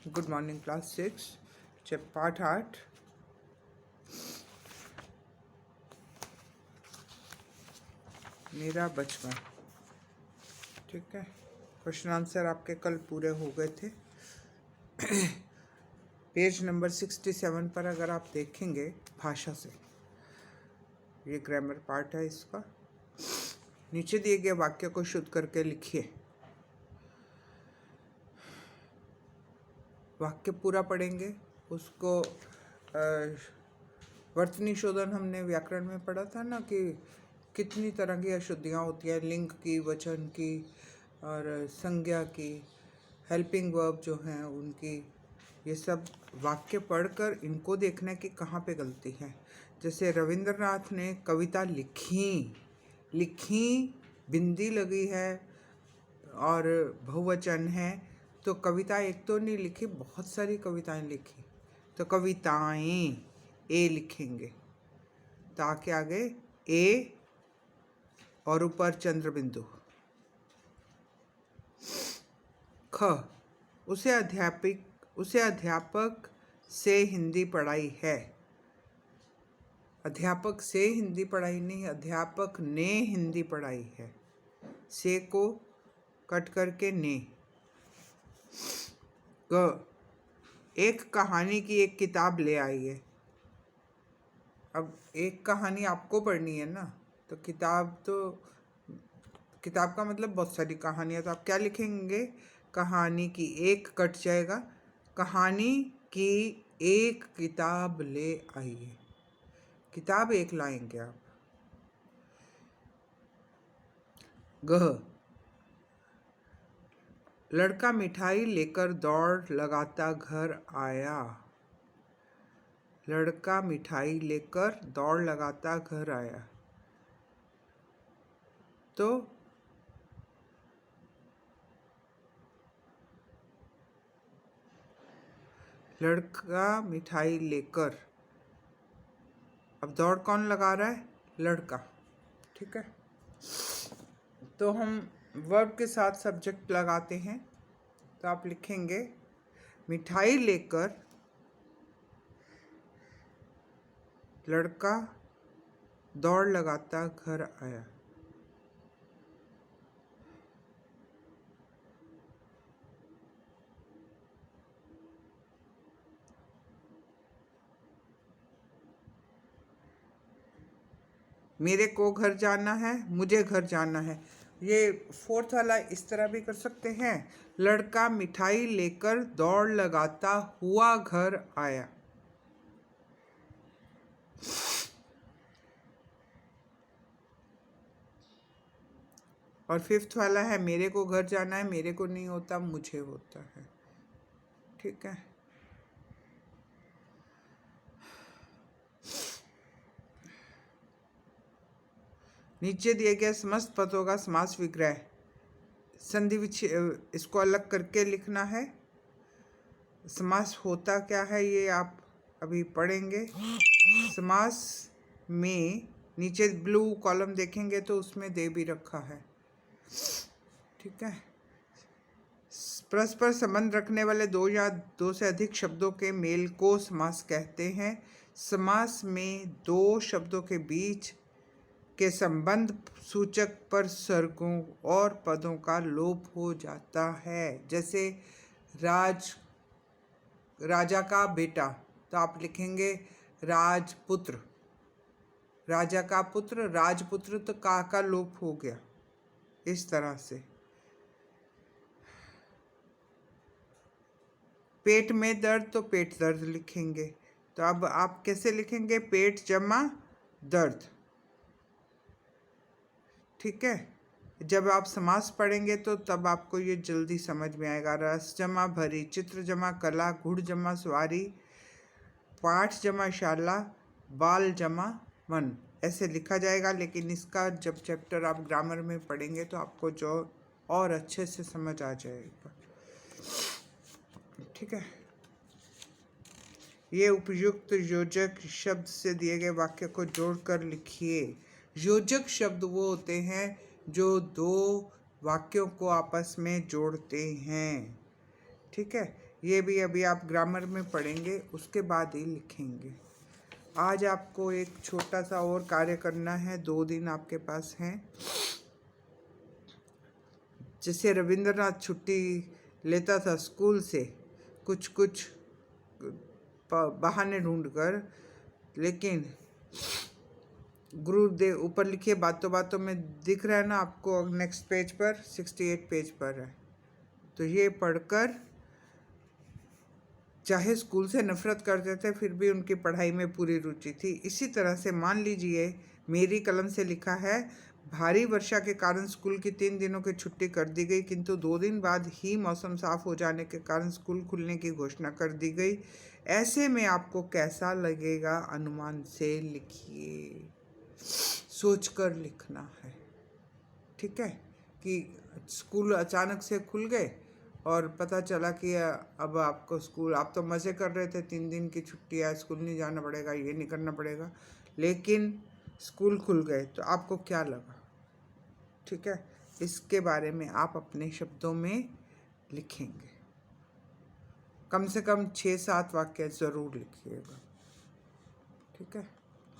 Good morning class 6 पाठ 8 मेरा बचपन। ठीक है, क्वेश्चन आंसर आपके कल पूरे हो गए थे। पेज नंबर 67 पर अगर आप देखेंगे भाषा से, ये ग्रामर पार्ट है इसका। नीचे दिए गए वाक्य को शुद्ध करके लिखिए। वाक्य पूरा पढ़ेंगे, उसको वर्तनी शोधन हमने व्याकरण में पढ़ा था ना कि कितनी तरह की अशुद्धियाँ होती हैं, लिंग की, वचन की और संज्ञा की, हेल्पिंग वर्ब जो हैं उनकी। ये सब वाक्य पढ़कर इनको देखना कि कहाँ पे गलती है। जैसे रविंद्रनाथ ने कविता लिखी बिंदी लगी है और बहुवचन है, तो कविता एक तो नहीं लिखी, बहुत सारी कविताएं लिखी। तो कविताएं ए लिखेंगे, ताकि आगे ए और ऊपर चंद्र बिंदु। ख, उसे अध्यापक से हिंदी पढ़ाई है। अध्यापक से हिंदी पढ़ाई नहीं, अध्यापक ने हिंदी पढ़ाई है। से को कट करके ने। ग, एक कहानी की एक किताब ले आइए। अब एक कहानी आपको पढ़नी है ना, तो किताब का मतलब बहुत सारी कहानियाँ। तो आप क्या लिखेंगे? कहानी की एक कट जाएगा, कहानी की एक किताब ले आइए। किताब एक लाएंगे आप। गह, लड़का मिठाई लेकर दौड़ लगाता घर आया। लड़का मिठाई लेकर दौड़ लगाता घर आया। तो लड़का मिठाई लेकर, अब दौड़ कौन लगा रहा है? लड़का। ठीक है, तो हम वर्ब के साथ सब्जेक्ट लगाते हैं। तो आप लिखेंगे मिठाई लेकर लड़का दौड़ लगाता घर आया। मेरे को घर जाना है, मुझे घर जाना है। ये फोर्थ वाला इस तरह भी कर सकते हैं, लड़का मिठाई लेकर दौड़ लगाता हुआ घर आया। और फिफ्थ वाला है, मेरे को घर जाना है, मेरे को नहीं होता, मुझे होता है। ठीक है, नीचे दिए गए समस्त पदों का समास विग्रह, संधि इसको अलग करके लिखना है। समास होता क्या है ये आप अभी पढ़ेंगे। समास में नीचे ब्लू कॉलम देखेंगे तो उसमें दे भी रखा है। ठीक है, परस्पर संबंध रखने वाले दो या दो से अधिक शब्दों के मेल को समास कहते हैं। समास में दो शब्दों के बीच के संबंध सूचक पर सर्गों और पदों का लोप हो जाता है। जैसे राजा का बेटा, तो आप लिखेंगे राजपुत्र। राजा का पुत्र, राजपुत्र, तो का लोप हो गया। इस तरह से पेट में दर्द, तो पेट दर्द लिखेंगे। तो अब आप कैसे लिखेंगे? पेट जमा दर्द। ठीक है, जब आप समास पढ़ेंगे तो तब आपको ये जल्दी समझ में आएगा। रस जमा भरी, चित्र जमा कला, घुड़ जमा सवारी, पाठ जमा शाला, बाल जमा मन, ऐसे लिखा जाएगा। लेकिन इसका जब चैप्टर आप ग्रामर में पढ़ेंगे तो आपको जो और अच्छे से समझ आ जाएगा। ठीक है, ये उपयुक्त योजक शब्द से दिए गए वाक्य को जोड़कर लिखिए। योजक शब्द वो होते हैं जो दो वाक्यों को आपस में जोड़ते हैं। ठीक है, ये भी अभी आप ग्रामर में पढ़ेंगे, उसके बाद ही लिखेंगे। आज आपको एक छोटा सा और कार्य करना है, 2 दिन आपके पास हैं। जैसे रविंद्रनाथ छुट्टी लेता था स्कूल से कुछ कुछ बहाने ढूंढकर, लेकिन गुरुदेव ऊपर लिखिए, बातों बातों में दिख रहा है ना आपको, नेक्स्ट पेज पर 68 पेज पर है। तो ये पढ़कर, चाहे स्कूल से नफरत करते थे फिर भी उनकी पढ़ाई में पूरी रुचि थी। इसी तरह से मान लीजिए मेरी कलम से लिखा है, भारी वर्षा के कारण स्कूल की 3 दिनों की छुट्टी कर दी गई, किंतु 2 दिन बाद ही मौसम साफ हो जाने के कारण स्कूल खुलने की घोषणा कर दी गई। ऐसे में आपको कैसा लगेगा, अनुमान से लिखिए, सोचकर लिखना है। ठीक है, कि स्कूल अचानक से खुल गए और पता चला कि अब आपको स्कूल, आप तो मज़े कर रहे थे, 3 दिन की छुट्टी है, स्कूल नहीं जाना पड़ेगा, ये नहीं करना पड़ेगा, लेकिन स्कूल खुल गए तो आपको क्या लगा। ठीक है, इसके बारे में आप अपने शब्दों में लिखेंगे। कम से कम 6-7 वाक्य ज़रूर लिखिएगा। ठीक है।